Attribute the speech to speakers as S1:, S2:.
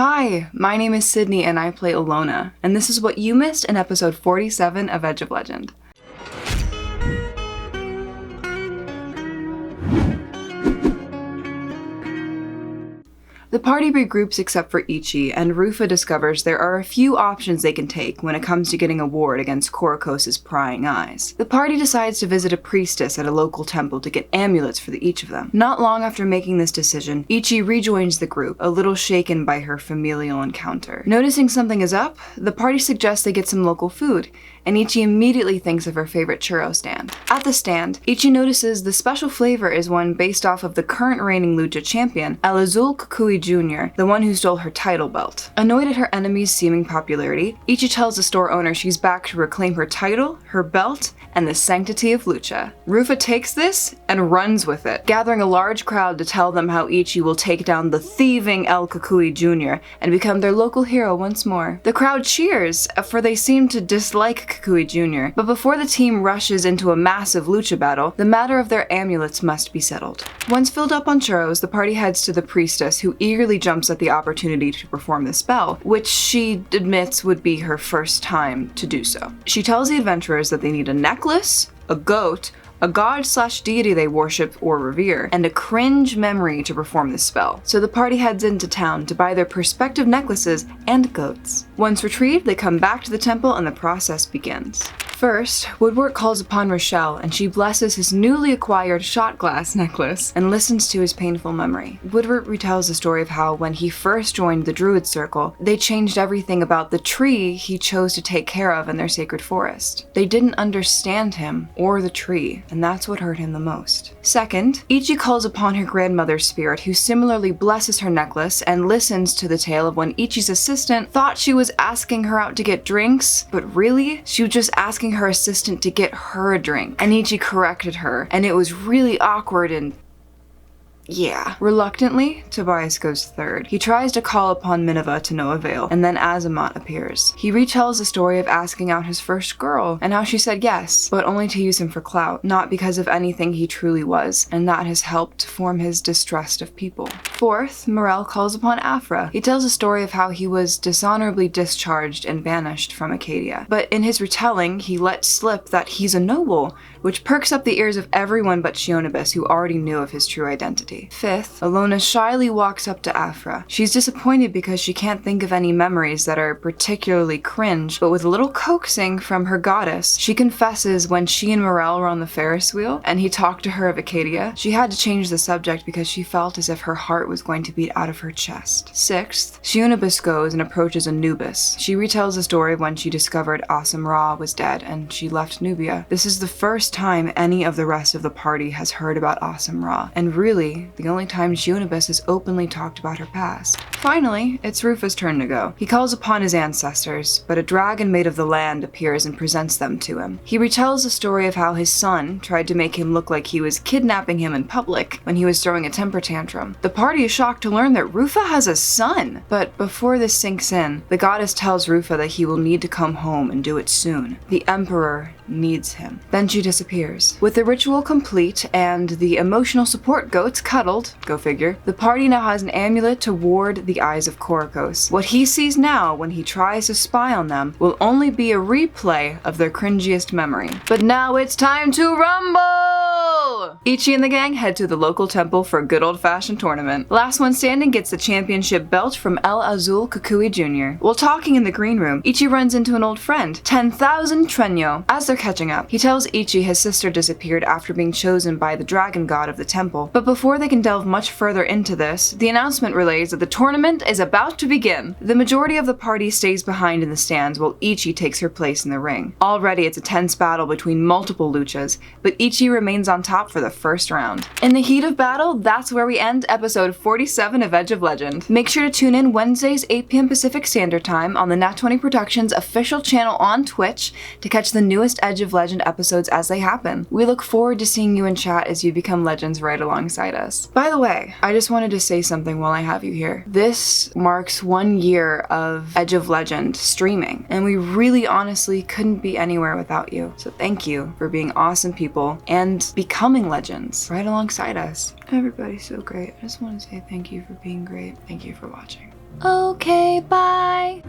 S1: Hi, my name is Sidney and I play Alona, and this is what you missed in episode 47 of Edge of Legend. The party regroups except for Ichi, and Rufa discovers there are a few options they can take when it comes to getting a ward against Korokos' prying eyes. The party decides to visit a priestess at a local temple to get amulets for each of them. Not long after making this decision, Ichi rejoins the group, a little shaken by her familial encounter. Noticing something is up, the party suggests they get some local food, and Ichi immediately thinks of her favorite churro stand. At the stand, Ichi notices the special flavor is one based off of the current reigning lucha champion, El Azul Kukui Jr., the one who stole her title belt. Annoyed at her enemy's seeming popularity, Ichi tells the store owner she's back to reclaim her title, her belt, and the sanctity of lucha. Rufa takes this and runs with it, gathering a large crowd to tell them how Ichi will take down the thieving El Kukui Jr. and become their local hero once more. The crowd cheers, for they seem to dislike Kukui Jr., but before the team rushes into a massive lucha battle, the matter of their amulets must be settled. Once filled up on churros, the party heads to the priestess, who eagerly jumps at the opportunity to perform the spell, which she admits would be her first time to do so. She tells the adventurers that they need a necklace, a goat, a god/deity they worship or revere, and a cringe memory to perform the spell. So the party heads into town to buy their respective necklaces and goats. Once retrieved, they come back to the temple and the process begins. First, Woodward calls upon Rochelle and she blesses his newly acquired shot glass necklace and listens to his painful memory. Woodward retells the story of how when he first joined the Druid Circle, they changed everything about the tree he chose to take care of in their sacred forest. They didn't understand him or the tree, and that's what hurt him the most. Second, Ichi calls upon her grandmother's spirit, who similarly blesses her necklace and listens to the tale of when Ichi's assistant thought she was asking her out to get drinks, but really, she was just asking her assistant to get her a drink, and Ichi corrected her, and it was really awkward and yeah. Reluctantly, Tobias goes third. He tries to call upon Minerva to no avail, and then Azamat appears. He retells the story of asking out his first girl, and how she said yes, but only to use him for clout, not because of anything he truly was, and that has helped form his distrust of people. Fourth, Morel calls upon Afra. He tells a story of how he was dishonorably discharged and banished from Acadia, but in his retelling, he let slip that he's a noble, which perks up the ears of everyone but Shionibus, who already knew of his true identity. Fifth, Alona shyly walks up to Afra. She's disappointed because she can't think of any memories that are particularly cringe, but with a little coaxing from her goddess, she confesses when she and Morel were on the Ferris wheel and he talked to her of Acadia, she had to change the subject because she felt as if her heart was going to beat out of her chest. Sixth, Shionibus goes and approaches Anubis. She retells the story of when she discovered Awesome Ra was dead and she left Nubia. This is the first time any of the rest of the party has heard about Awesome Ra, and really, the only time Shionibus has openly talked about her past. Finally, it's Rufa's turn to go. He calls upon his ancestors, but a dragon made of the land appears and presents them to him. He retells the story of how his son tried to make him look like he was kidnapping him in public when he was throwing a temper tantrum. The party is shocked to learn that Rufa has a son! But before this sinks in, the goddess tells Rufa that he will need to come home and do it soon. The Emperor needs him. Then she disappears. With the ritual complete and the emotional support goats cuddled, go figure, the party now has an amulet to ward the eyes of Korokos. What he sees now when he tries to spy on them will only be a replay of their cringiest memory. But now it's time to rumble! Ichi and the gang head to the local temple for a good old-fashioned tournament. Last one standing gets the championship belt from El Azul Kukui Jr. While talking in the green room, Ichi runs into an old friend, 10,000 Trenyo. As they're catching up, he tells Ichi his sister disappeared after being chosen by the dragon god of the temple. But before they can delve much further into this, the announcement relays that the tournament is about to begin. The majority of the party stays behind in the stands while Ichi takes her place in the ring. Already it's a tense battle between multiple luchas, but Ichi remains on top for the first round. In the heat of battle, that's where we end episode 47 of Edge of Legend. Make sure to tune in Wednesdays 8 p.m. Pacific Standard Time on the Nat20 Productions official channel on Twitch to catch the newest Edge of Legend episodes as they happen. We look forward to seeing you in chat as you become legends right alongside us. By the way, I just wanted to say something while I have you here. This marks 1 year of Edge of Legend streaming, and we really honestly couldn't be anywhere without you. So thank you for being awesome people and becoming legends right alongside us. Everybody's so great. I just want to say thank you for being great. Thank you for watching. Okay, bye.